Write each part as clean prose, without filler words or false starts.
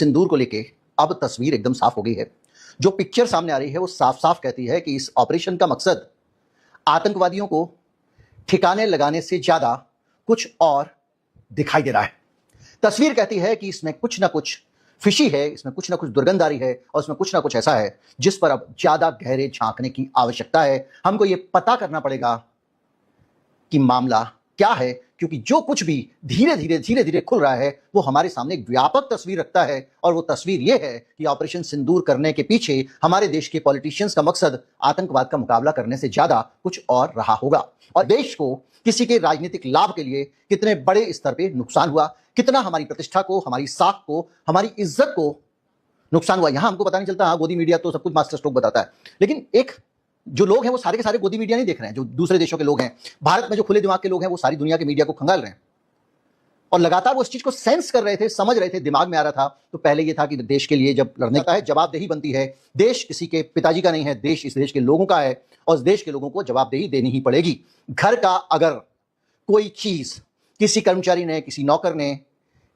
सिंदूर को लेके अब तस्वीर एकदम साफ हो गई है। जो पिक्चर सामने आ रही है वो साफ साफ कहती है कि इस ऑपरेशन का मकसद आतंकवादियों को ठिकाने लगाने से ज्यादा कुछ और दिखाई दे रहा है। तस्वीर कहती है कि इसमें कुछ ना कुछ फिशी है, इसमें कुछ ना कुछ दुर्गंध आ रही है और इसमें कुछ ना कुछ ऐसा है जिस पर अब ज्यादा गहरे झांकने की आवश्यकता है। हमको यह पता करना पड़ेगा कि मामला क्या है, क्योंकि जो कुछ भी धीरे धीरे खुल रहा है वो हमारे सामने एक व्यापक तस्वीर रखता है। और वो तस्वीर ये है कि ऑपरेशन सिंदूर करने के पीछे हमारे देश के पॉलिटिशियंस का मकसद आतंकवाद का मुकाबला करने से ज्यादा कुछ और रहा होगा। और देश को किसी के राजनीतिक लाभ के लिए कितने बड़े स्तर पे नुकसान हुआ, कितना हमारी प्रतिष्ठा को, हमारी साख को, हमारी इज्जत को नुकसान हुआ, यहां हमको पता नहीं चलता। हाँ, गोदी मीडिया तो सब कुछ मास्टर स्ट्रोक बताता है, लेकिन एक जो लोग हैं वो सारे के सारे गोदी मीडिया नहीं देख रहे हैं। जो दूसरे देशों के लोग हैं, भारत में जो खुले दिमाग के लोग हैं, वो सारी दुनिया के मीडिया को खंगाल रहे हैं और लगातार वो इस चीज को सेंस कर रहे थे, समझ रहे थे, दिमाग में आ रहा था। तो पहले ये था कि देश के लिए जब लड़ने का है जवाबदेही बनती है। देश किसी के पिताजी का नहीं है, देश इस देश के लोगों का है और इस देश के लोगों को जवाबदेही देनी ही पड़ेगी। घर का अगर कोई चीज किसी कर्मचारी ने, किसी नौकर ने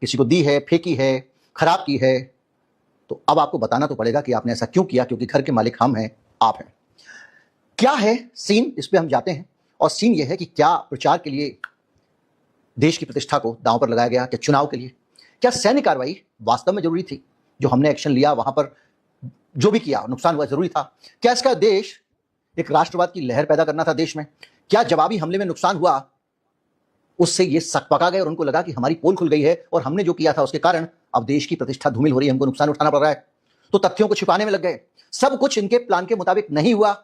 किसी को दी है, फेंकी है, खराब की है, तो अब आपको बताना तो पड़ेगा कि आपने ऐसा क्यों किया, क्योंकि घर के मालिक हम हैं, आप हैं। क्या है सीन, इस पे हम जाते हैं। और सीन यह है कि क्या प्रचार के लिए देश की प्रतिष्ठा को दांव पर लगाया गया, क्या चुनाव के लिए, क्या सैन्य कार्रवाई वास्तव में जरूरी थी? जो हमने एक्शन लिया वहां पर जो भी किया नुकसान हुआ, जरूरी था? क्या इसका देश एक राष्ट्रवाद की लहर पैदा करना था देश में? क्या जवाबी हमले में नुकसान हुआ, उससे ये सकपका गए और उनको लगा कि हमारी पोल खुल गई है और हमने जो किया था उसके कारण अब देश की प्रतिष्ठा धूमिल हो रही है, हमको नुकसान उठाना पड़ रहा है, तो तथ्यों को छिपाने में लग गए। सब कुछ इनके प्लान के मुताबिक नहीं हुआ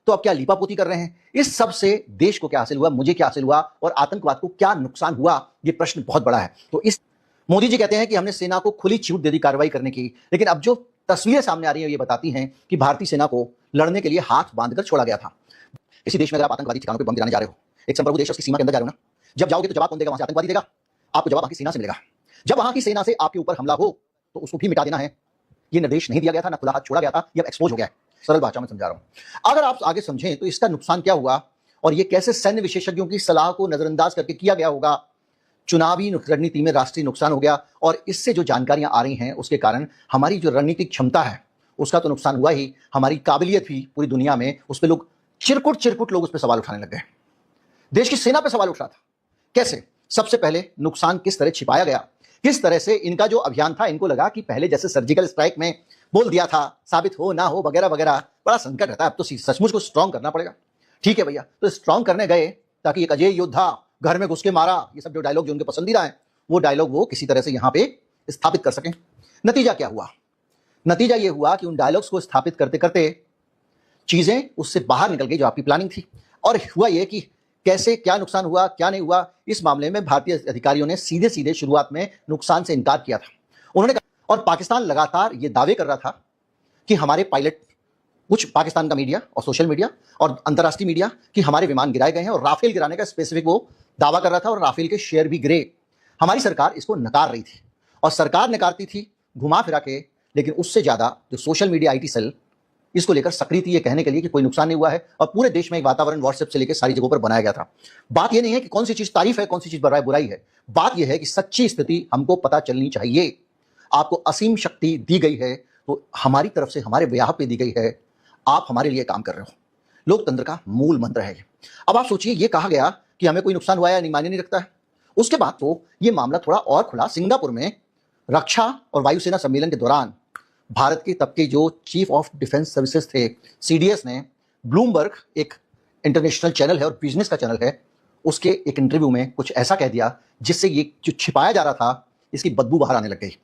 तो अब क्या लीपापोती कर रहे हैं? इस सब से देश को क्या हासिल हुआ, मुझे क्या हासिल हुआ और आतंकवाद को क्या नुकसान हुआ, ये प्रश्न बहुत बड़ा है। तो इस मोदी जी कहते हैं कि हमने सेना को खुली छूट दे दी कार्रवाई करने की, लेकिन अब जो तस्वीरें सामने आ रही है ये बताती हैं कि भारतीय सेना को लड़ने के लिए हाथ बांधकर छोड़ा गया था। इसी देश में अगर आप आतंकवादी ठिकानों पर बम गिराने जा रहे हो, एक संप्रभु देश उसकी सीमा के अंदर जा रहे हो ना, जब जाओगे तो जवाब कौन देगा? वहां से आतंकवादी देगा। आपको जवाब वहां की सेना से मिलेगा। जब वहां की सेना से आपके ऊपर हमला हो तो उसको भी मिटा देना है। ये निर्देश नहीं दिया गया था, ना खुला हाथ छोड़ा गया था, ये अब एक्सपोज हो गया है। सरल भाषा में समझा रहा हूं। अगर आप आगे समझें तो इसका नुकसान क्या हुआ और ये कैसे सैन्य विशेषज्ञों की सलाह को नजरअंदाज करके किया गया होगा। चुनावी रणनीति में राष्ट्रीय नुकसान हो गया और इससे जो जानकारियां आ रही हैं उसके कारण हमारी जो रणनीतिक क्षमता है उसका तो नुकसान हुआ ही, हमारी काबिलियत भी पूरी दुनिया में, उस पर लोग चिरकुट लोग उस पर सवाल उठाने लग गए। देश की सेना पर सवाल उठ रहा था। कैसे? सबसे पहले नुकसान किस तरह छिपाया गया, किस तरह से इनका जो अभियान था, इनको लगा कि पहले जैसे सर्जिकल स्ट्राइक में बोल दिया था, साबित हो ना हो वगैरह वगैरह, बड़ा संकट रहता है, अब तो सचमुच को स्ट्रांग करना पड़ेगा। ठीक है भैया, तो स्ट्रांग करने गए ताकि एक अजय योद्धा घर में घुस के मारा, ये सब जो डायलॉग जो उनके पसंदीदा है वो डायलॉग वो किसी तरह से यहां पे स्थापित कर सकें। नतीजा क्या हुआ? नतीजा ये हुआ कि उन डायलॉग्स को स्थापित करते करते चीजें उससे बाहर निकल गई जो आपकी प्लानिंग थी। और हुआ ये कि कैसे, क्या नुकसान हुआ, क्या नहीं हुआ, इस मामले में भारतीय अधिकारियों ने सीधे सीधे शुरुआत में नुकसान से इनकार किया था। उन्होंने कहा, और पाकिस्तान लगातार ये दावे कर रहा था कि हमारे पायलट, कुछ पाकिस्तान का मीडिया और सोशल मीडिया और अंतर्राष्ट्रीय मीडिया, कि हमारे विमान गिराए गए हैं और राफेल गिराने का स्पेसिफिक वो दावा कर रहा था और राफेल के शेयर भी गिरे। हमारी सरकार इसको नकार रही थी और सरकार नकारती थी घुमा फिरा के, लेकिन उससे ज्यादा जो सोशल मीडिया आईटी सेल इसको लेकर सक्रिय थी ये कहने के लिए कि कोई नुकसान नहीं हुआ है और पूरे देश में एक वातावरण व्हाट्सएप से लेकर सारी जगहों पर बनाया गया था। बात ये नहीं है कि कौन सी चीज तारीफ है, कौन सी चीज बुराई है, बात यह है कि सच्ची स्थिति हमको पता चलनी चाहिए। आपको असीम शक्ति दी गई है तो हमारी तरफ से हमारे ब्याह पे दी गई है, आप हमारे लिए काम कर रहे हो। लोकतंत्र का मूल मंत्र है ये। अब आप सोचिए, ये कहा गया कि हमें कोई नुकसान हुआ है, नहीं, मायने नहीं रखता है। उसके बाद तो ये मामला थोड़ा और खुला। सिंगापुर में रक्षा और वायुसेना सम्मेलन के दौरान भारत के तब के जो चीफ ऑफ डिफेंस सर्विसेज थे, सीडीएस, ने ब्लूमबर्ग, एक इंटरनेशनल चैनल है और बिजनेस का चैनल है, उसके एक इंटरव्यू में कुछ ऐसा कह दिया जिससे ये जो छिपाया जा रहा था इसकी बदबू बाहर आने लग गई।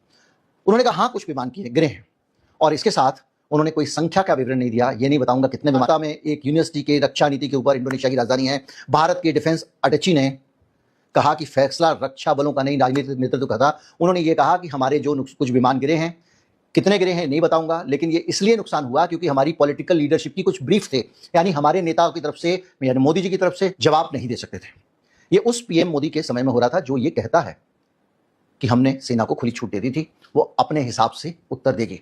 उन्होंने कहा हाँ कुछ विमान गिरे हैं और इसके साथ उन्होंने कोई संख्या का विवरण नहीं दिया। ये नहीं बताऊंगा कितने विमान में। एक यूनिवर्सिटी के रक्षा नीति के ऊपर, इंडोनेशिया की राजधानी है, भारत के डिफेंस अटैची ने कहा कि फैसला रक्षा बलों का नहीं, राजनीतिक नेतृत्व का था। उन्होंने ये कहा कि हमारे जो कुछ विमान गिरे हैं, कितने गिरे हैं नहीं बताऊंगा, लेकिन ये इसलिए नुकसान हुआ क्योंकि हमारी पॉलिटिकल लीडरशिप की कुछ ब्रीफ थे, यानी हमारे नेताओं की तरफ से, यानी मोदी जी की तरफ से जवाब नहीं दे सकते थे। ये उस पीएम मोदी के समय में हो रहा था जो ये कहता है कि हमने सेना को खुली छूट दे दी थी, वो अपने हिसाब से उत्तर देगी।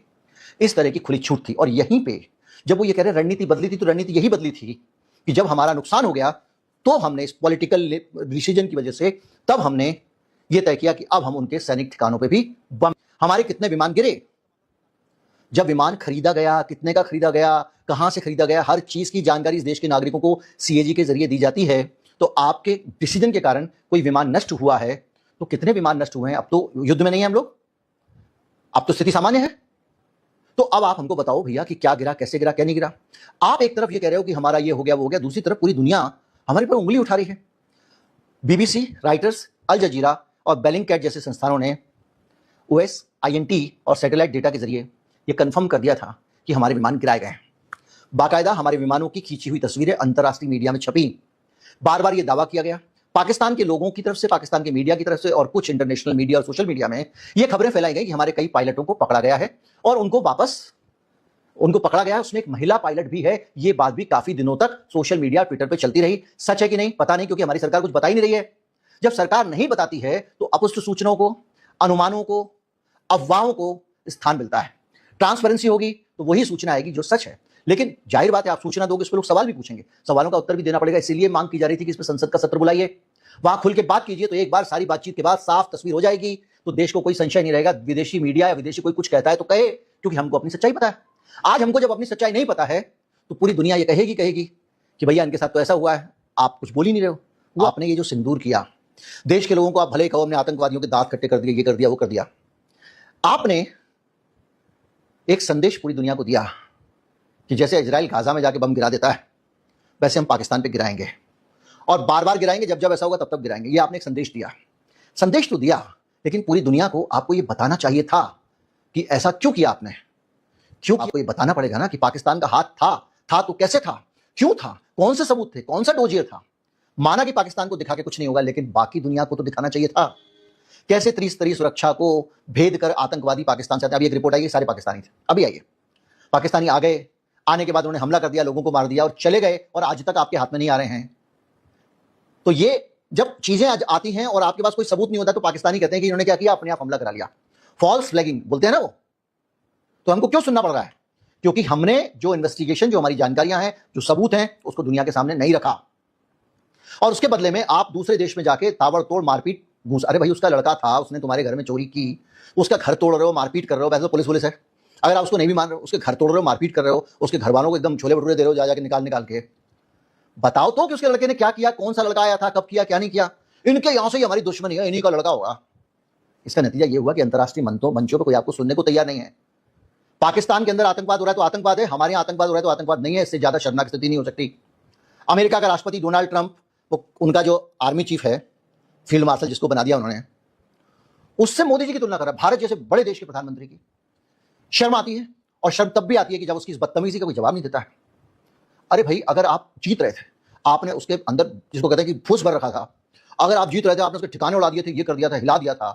इस तरह की खुली छूट थी। और यहीं पे जब वो ये कह रहे रणनीति बदली थी, तो रणनीति यही बदली थी कि जब हमारा नुकसान हो गया तो हमने इस पॉलिटिकल डिसीजन की वजह से तब हमने ये तय किया कि अब हम उनके सैनिक ठिकानों पे भी बम हमारे कितने विमान गिरे, जब विमान खरीदा गया, कितने का खरीदा गया, कहां से खरीदा गया, हर चीज की जानकारी इस देश के नागरिकों को सीएजी के जरिए दी जाती है। तो आपके डिसीजन के कारण कोई विमान नष्ट हुआ है, तो कितने विमान नष्ट हुए हैं? अब तो युद्ध में नहीं है हम लोग, अब तो स्थिति सामान्य है। तो अब आप हमको बताओ भैया कि क्या गिरा, कैसे गिरा, क्या नहीं गिरा। आप एक तरफ ये कह रहे हो कि हमारा ये हो गया, वो हो गया, दूसरी तरफ पूरी दुनिया हमारे पर उंगली उठा रही है। बीबीसी, राइटर्स, अल जजीरा और बेलिंगकैट जैसे संस्थानों ने ओएस, आईएनटी और सैटेलाइट डेटा के जरिए ये कंफर्म कर दिया था कि हमारे विमान गिराए गए हैं। बाकायदा हमारे विमानों की खींची हुई तस्वीरें अंतर्राष्ट्रीय मीडिया में छपी। बार बार यह दावा किया गया, पाकिस्तान के लोगों की तरफ से, पाकिस्तान के मीडिया की तरफ से और कुछ इंटरनेशनल मीडिया और सोशल मीडिया में यह खबरें फैलाई गई कि हमारे कई पायलटों को पकड़ा गया है और उनको पकड़ा गया है। उसमें एक महिला पायलट भी है। यह बात भी काफी दिनों तक सोशल मीडिया, ट्विटर पर चलती रही। सच है कि नहीं पता नहीं, क्योंकि हमारी सरकार कुछ बता ही नहीं रही है। जब सरकार नहीं बताती है तो अपुष्ट सूचनाओं को, अनुमानों को, अफवाहों को स्थान मिलता है। ट्रांसपेरेंसी होगी तो वही सूचना आएगी जो सच है। लेकिन जाहिर बात है, आप सूचना दोगे, इस पर लोग सवाल भी पूछेंगे, सवालों का उत्तर भी देना पड़ेगा। इसीलिए मांग की जा रही थी कि इस पर संसद का सत्र बुलाइए, वहां खुल के बात कीजिए, तो एक बार सारी बातचीत के बाद साफ तस्वीर हो जाएगी। तो देश को कोई संशय नहीं रहेगा। विदेशी मीडिया या विदेशी कोई कुछ कहता है तो कहे, क्योंकि हमको अपनी सच्चाई पता है। आज हमको जब अपनी सच्चाई नहीं पता है तो पूरी दुनिया ये कहेगी कि भैया इनके साथ तो ऐसा हुआ है, आप कुछ बोल ही नहीं रहे हो। आपने ये जो सिंदूर किया, देश के लोगों को आप भले कहो हमने आतंकवादियों के दांत खट्टे कर दिए, ये कर दिया, वो कर दिया, आपने एक संदेश पूरी दुनिया को दिया कि जैसे इजराइल गाजा में जाके बम गिरा देता है, वैसे हम पाकिस्तान पे गिराएंगे और बार बार गिराएंगे, जब जब ऐसा होगा तब तब गिराएंगे। ये आपने एक संदेश दिया। संदेश तो दिया, लेकिन पूरी दुनिया को आपको ये बताना चाहिए था कि ऐसा क्यों किया आपने। क्यों? आपको ये बताना पड़ेगा ना कि पाकिस्तान का हाथ था तो कैसे था, क्यों था, कौन से सबूत थे, कौन सा डोजियर था। माना कि पाकिस्तान को दिखा के कुछ नहीं होगा, लेकिन बाकी दुनिया को तो दिखाना चाहिए था। कैसे त्रिस्तरीय सुरक्षा को भेद कर आतंकवादी पाकिस्तान से आते हैं। अभी एक रिपोर्ट आई, सारे पाकिस्तानी थे, अभी आइए, पाकिस्तानी आ गए, आने के बाद उन्होंने हमला कर दिया, लोगों को मार दिया और चले गए, और आज तक आपके हाथ में नहीं आ रहे हैं। तो ये जब चीजें आती हैं और आपके पास कोई सबूत नहीं होता, तो पाकिस्तानी कहते हैं कि इन्होंने क्या किया, अपने आप हमला करा लिया। फॉल्स फ्लैगिंग बोलते हैं ना वो। तो हमको क्यों सुनना पड़ रहा है? क्योंकि हमने जो इन्वेस्टिगेशन, जो हमारी जानकारियां हैं, जो सबूत हैं, उसको दुनिया के सामने नहीं रखा। और उसके बदले में आप दूसरे देश में जाके ताबड़तोड़ मारपीट घूस, अरे भाई उसका लड़का था, उसने तुम्हारे घर में चोरी की, उसका घर तोड़ रहे हो, मारपीट कर रहे हो। वैसे तो पुलिस है, अगर आप उसको नहीं भी मान रहे हो, उसके घर तोड़ रहे हो, मारपीट कर रहे हो, उसके घर वालों को एकदम छोले भटूरे दे रहे हो, जा जाके निकाल के। बताओ तो कि उसके लड़के ने क्या किया, कौन सा लड़का आया था, कब किया, क्या नहीं किया। इनके यहां से ही हमारी दुश्मनी है, इन्हीं का लड़का होगा। इसका नतीजा ये हुआ कि अंतर्राष्ट्रीय मंचों पर कोई आपको सुनने को तैयार नहीं है। पाकिस्तान के अंदर आतंकवाद हो रहा है तो आतंकवाद है, हमारे यहां आतंकवाद हो रहा है तो आतंकवाद नहीं है। इससे ज्यादा शर्मनाक स्थिति नहीं हो सकती। अमेरिका का राष्ट्रपति डोनाल्ड ट्रंप, उनका जो आर्मी चीफ है, फील्ड मार्शल जिसको बना दिया उन्होंने, उससे मोदी जी की तुलना कर रहा है। भारत जैसे बड़े देश के प्रधानमंत्री की शर्म आती है, और शर्म तब भी आती है कि जब उसकी इस बदतमीजी का कोई जवाब नहीं देता है। अरे भाई, अगर आप जीत रहे थे, आपने उसके अंदर जिसको कहते हैं कि फूस भर रखा था, अगर आप जीत रहे थे, आपने उसके ठिकाने उड़ा दिए थे, ये कर दिया था, हिला दिया था,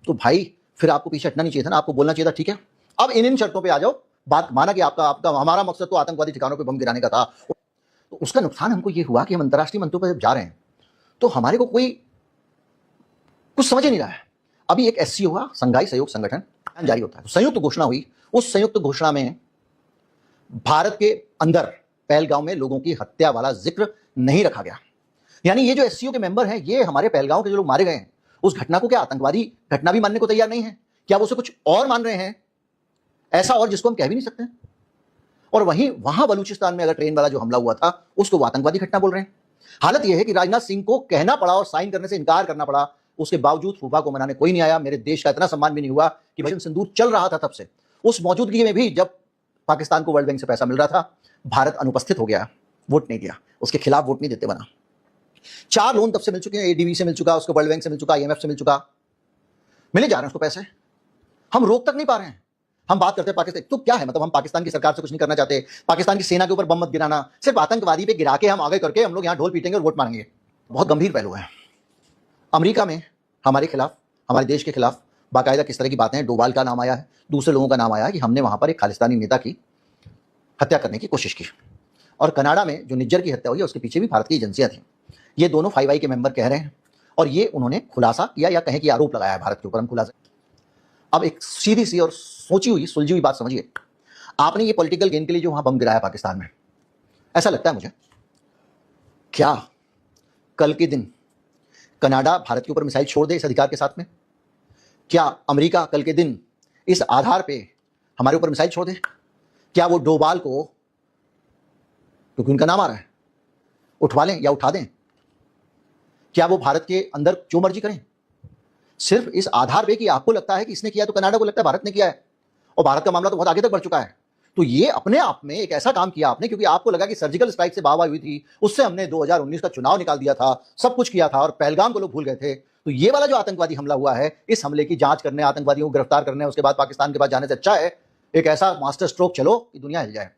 तो भाई फिर आपको पीछे हटना नहीं चाहिए था ना, आपको बोलना चाहिए था ठीक है, अब इन शर्तों पे आ जाओ। बात माना कि आपका हमारा मकसद तो आतंकवादी ठिकानों पे बम गिराने का था। तो उसका नुकसान हमको ये हुआ कि हम अंतर्राष्ट्रीय मंचों पर जब जा रहे हैं तो हमारे को कोई कुछ समझ ही नहीं रहा है। अभी एक एससीओ हुआ, संघाई सहयोग संगठन, जारी होता है, तो संयुक्त घोषणा हुई। उस संयुक्त घोषणा में भारत के अंदर पहलगांव में लोगों की हत्या वाला जिक्र नहीं रखा गया। यानी ये जो एससीओ के मेंबर हैं, ये हमारे पहलगांव के जो लोग मारे गए हैं, उस घटना को क्या आतंकवादी घटना भी मानने को तैयार नहीं है। क्या वो उसे कुछ और मान रहे हैं, ऐसा और जिसको हम कह भी नहीं सकते। और वहीं वहां बलूचिस्तान में अगर ट्रेन वाला जो हमला हुआ था, उसको वो आतंकवादी घटना बोल रहे हैं। हालत यह है कि राजनाथ सिंह को कहना पड़ा और साइन करने से इनकार करना पड़ा। उसके बावजूद फूफा को मनाने कोई नहीं आया। मेरे देश का इतना सम्मान भी नहीं हुआ कि भाई सिंदूर चल रहा था तब से, उस मौजूदगी में भी जब पाकिस्तान को वर्ल्ड बैंक से पैसा मिल रहा था, भारत अनुपस्थित हो गया, वोट नहीं दिया, उसके खिलाफ वोट नहीं देते बना। 4 लोन तब से मिल चुके हैं, एडीबी से मिल चुका, उसको वर्ल्ड बैंक से मिल चुका, आईएमएफ से मिल चुका, मिले जा रहे हैं उसको पैसे। हम रोक तक नहीं पा रहे हैं। हम बात करते हैं पाकिस्तान, तो क्या है मतलब, हम पाकिस्तान की सरकार से कुछ नहीं करना चाहते, पाकिस्तान की सेना के ऊपर बम मत गिराना, सिर्फ आतंकवादी पे गिरा के हम आगे करके हम लोग यहां ढोल पीटेंगे और वोट मांगेंगे। बहुत गंभीर पहलू है। अमेरिका में हमारे खिलाफ, हमारे देश के खिलाफ बाकायदा किस तरह की बातें हैं, डोभाल का नाम आया है, दूसरे लोगों का नाम आया है कि हमने वहां पर एक खालिस्तानी नेता की हत्या करने की कोशिश की। और कनाडा में जो निज्जर की हत्या हुई है, उसके पीछे भी भारत की एजेंसियां थी। ये दोनों 5i के मेंबर कह रहे हैं, और ये उन्होंने खुलासा किया या कहें कि आरोप लगाया है भारत के ऊपर। हम खुलासा, अब एक सीधी सी और सोची हुई सुलझी हुई बात समझिए। आपने ये पॉलिटिकल गेन के लिए जो वहां बम गिराया पाकिस्तान में, ऐसा लगता है मुझे, क्या कल के दिन कनाडा भारत के ऊपर मिसाइल छोड़ दे इस अधिकार के साथ में? क्या अमेरिका कल के दिन इस आधार पे हमारे ऊपर मिसाइल छोड़ दें? क्या वो डोभाल को, क्योंकि उनका नाम आ रहा है, उठवा लें या उठा दें? क्या वो भारत के अंदर जो मर्जी करें, सिर्फ इस आधार पे कि आपको लगता है कि इसने किया तो कनाडा को लगता है भारत ने किया है, और भारत का मामला तो बहुत आगे तक बढ़ चुका है। तो ये अपने आप में एक ऐसा काम किया आपने, क्योंकि आपको लगा कि सर्जिकल स्ट्राइक से वाहवाही हुई थी, उससे हमने 2019 का चुनाव निकाल दिया था, सब कुछ किया था, और पहलगाम को लोग भूल गए थे। तो ये वाला जो आतंकवादी हमला हुआ है, इस हमले की जांच करने, आतंकवादियों को गिरफ्तार करने, उसके बाद पाकिस्तान के पास जाने से अच्छा है एक ऐसा मास्टर स्ट्रोक चलो कि दुनिया हिल जाए।